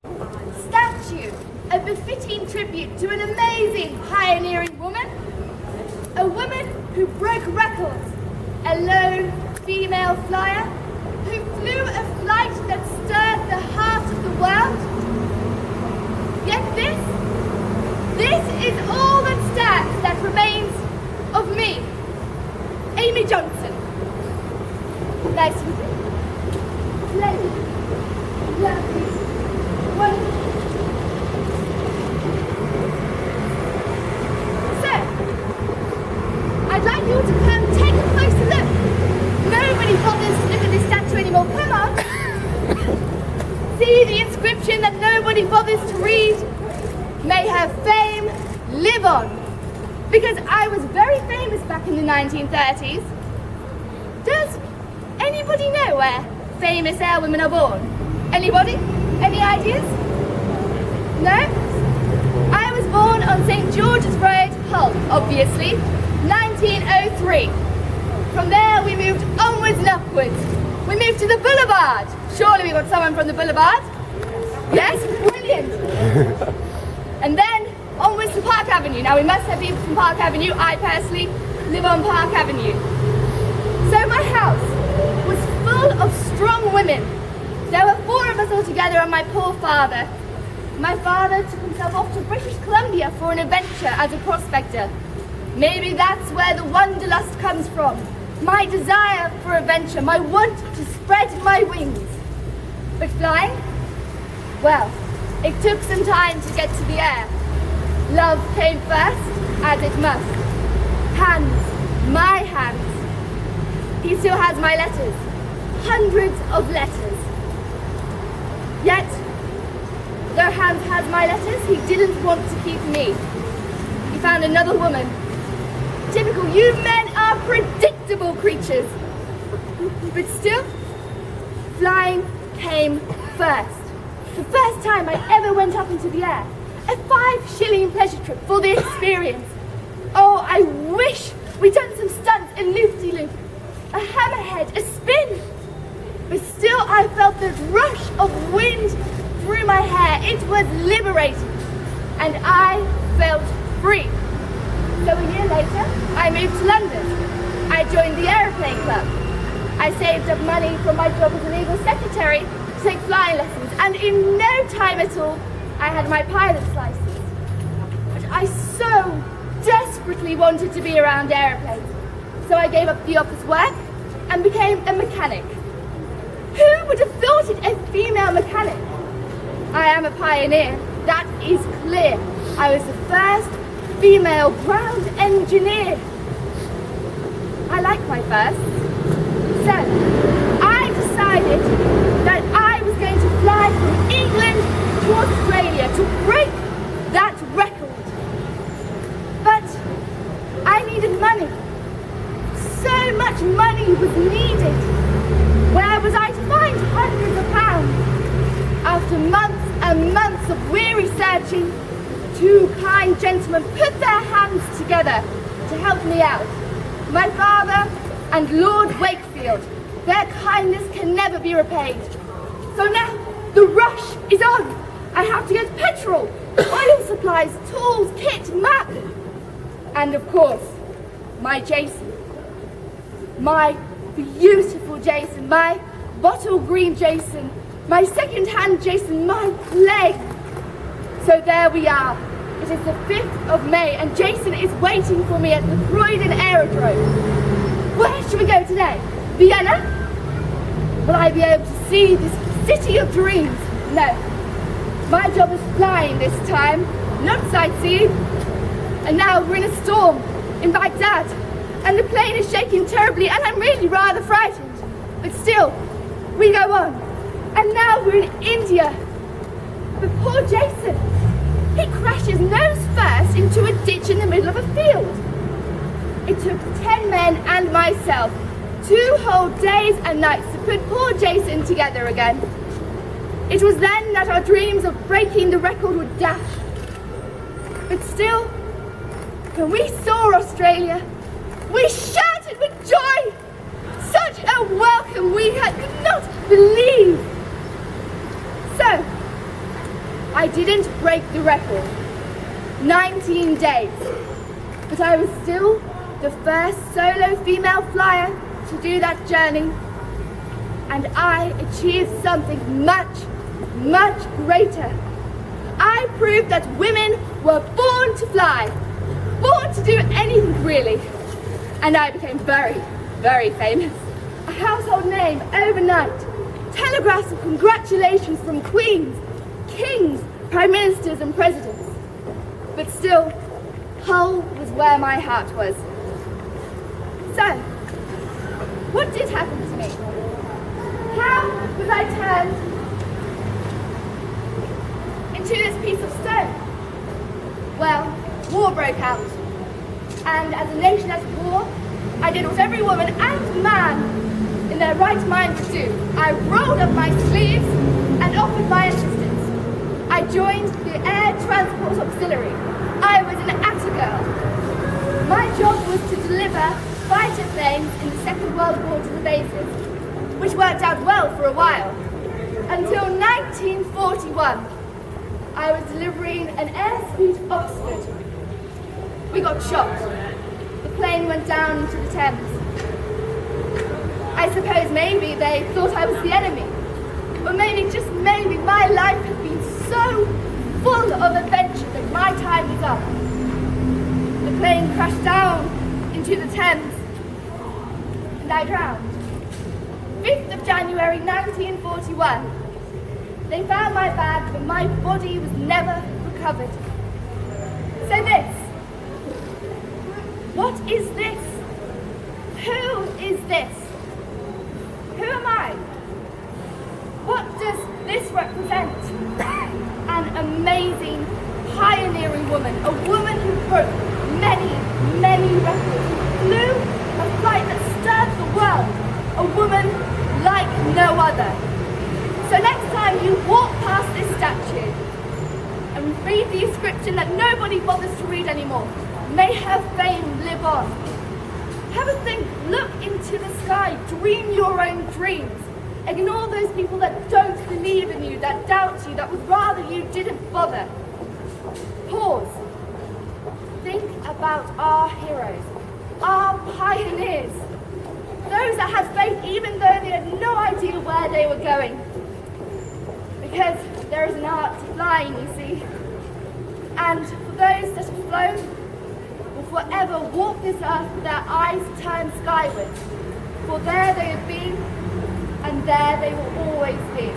Statue, a befitting tribute to an amazing pioneering woman. A woman who broke records, a lone female flyer, who flew a flight that stirred the heart of the world. Yet this is all that stands, that remains of me, Amy Johnson. Nice to meet you. Lovely. Wonderful. So, I'd like you all to come take a closer look. Nobody bothers to look at this statue anymore. Come on. See the inscription that nobody bothers to read? May her fame live on. Because I was very famous back in the 1930s. Does anybody know where famous airwomen are born? Anybody? Any ideas? No? I was born on St. George's Road, Hull, obviously, 1903. From there we moved onwards and upwards. We moved to the Boulevard. Surely we got someone from the Boulevard? Yes? Brilliant. And then onwards to Park Avenue. Now we must have people from Park Avenue. I personally live on Park Avenue. So my house was full of strong women. There were 4 of us all together and my poor father. My father took himself off to British Columbia for an adventure as a prospector. Maybe that's where the wanderlust comes from. My desire for adventure, my want to spread my wings. But flying? Well, it took some time to get to the air. Love came first, as it must. Hands, my hands. He still has my letters. Hundreds of letters. Yet, though Hans has my letters, he didn't want to keep me. He found another woman. Typical, you men are predictable creatures. But still, flying came first. The first time I ever went up into the air. A 5-shilling pleasure trip for the experience. Oh, I wish we'd done some stunts and loop-de-loop. A hammerhead, a spin. But still I felt the rush of wind through my hair. It was liberating. And I felt free. So a year later, I moved to London. I joined the Aeroplane Club. I saved up money from my job as a legal secretary to take flying lessons. And in no time at all, I had my pilot's license. But I so desperately wanted to be around aeroplanes. So I gave up the office work and became a mechanic. Who would have thought it, a female mechanic? I am a pioneer, that is clear. I was the first female ground engineer. I like my first. So, I decided that I was going to fly from England to Australia to break that record. But I needed money. So much money was needed. Where was I to find hundreds of pounds? After months and months of weary searching, 2 kind gentlemen put their hands together to help me out. My father and Lord Wakefield. Their kindness can never be repaid. So now, the rush is on. I have to get petrol, oil supplies, tools, kit, map. And of course, my Jason. My beautiful Jason, my bottle green Jason, my second-hand Jason, my leg. So there we are. It is the 5th of May and Jason is waiting for me at the Croydon Aerodrome. Where should we go today? Vienna? Will I be able to see this city of dreams? No. My job is flying this time, not sightseeing. And now we're in a storm in Baghdad. And the plane is shaking terribly and I'm really rather frightened. But still, we go on. And now we're in India. But poor Jason, he crashes nose first into a ditch in the middle of a field. It took 10 men and myself 2 whole days and nights to put poor Jason together again. It was then that our dreams of breaking the record were dashed. But still, when we saw Australia, we shouted with joy. Such a welcome we could not believe. So, break the record. 19 days. But I was still the first solo female flyer to do that journey. And I achieved something much, much greater. I proved that women were born to fly, born to do anything really. And I became very, very famous. A household name overnight. Telegraphs of congratulations from queens, kings, prime ministers and presidents. But still, Hull was where my heart was. So, what did happen to me? How was I turned into this piece of stone? Well, war broke out. And as a nation at war, I did what every woman and man in their right mind could do. I rolled up my sleeves and offered my assistance. I joined the Air Transport Auxiliary. I was an ATA girl. My job was to deliver fighter planes in the Second World War to the bases, which worked out well for a while. Until 1941, I was delivering an Airspeed Oxford. We got shot. The plane went down into the Thames. I suppose maybe they thought I was the enemy. Or maybe, just maybe, my life had been so full of adventure that my time was up. The plane crashed down into the Thames and I drowned. 5th of January 1941. They found my bag, but my body was never recovered. So this. What is this? Who is this? Who am I? What does this represent? An amazing, pioneering woman, a woman who broke many, many records, who flew a flight that stirred the world, a woman like no other. So next time you walk past this statue and read the inscription that nobody bothers to read anymore, may her fame live on. Have a think, look into the sky, dream your own dreams. Ignore those people that don't believe in you, that doubt you, that would rather you didn't bother. Pause. Think about our heroes, our pioneers. Those that had faith even though they had no idea where they were going. Because there is an art to flying, you see. And for those that have flown, will forever walk this earth with their eyes turned skyward. For there they have been, and there they will always be.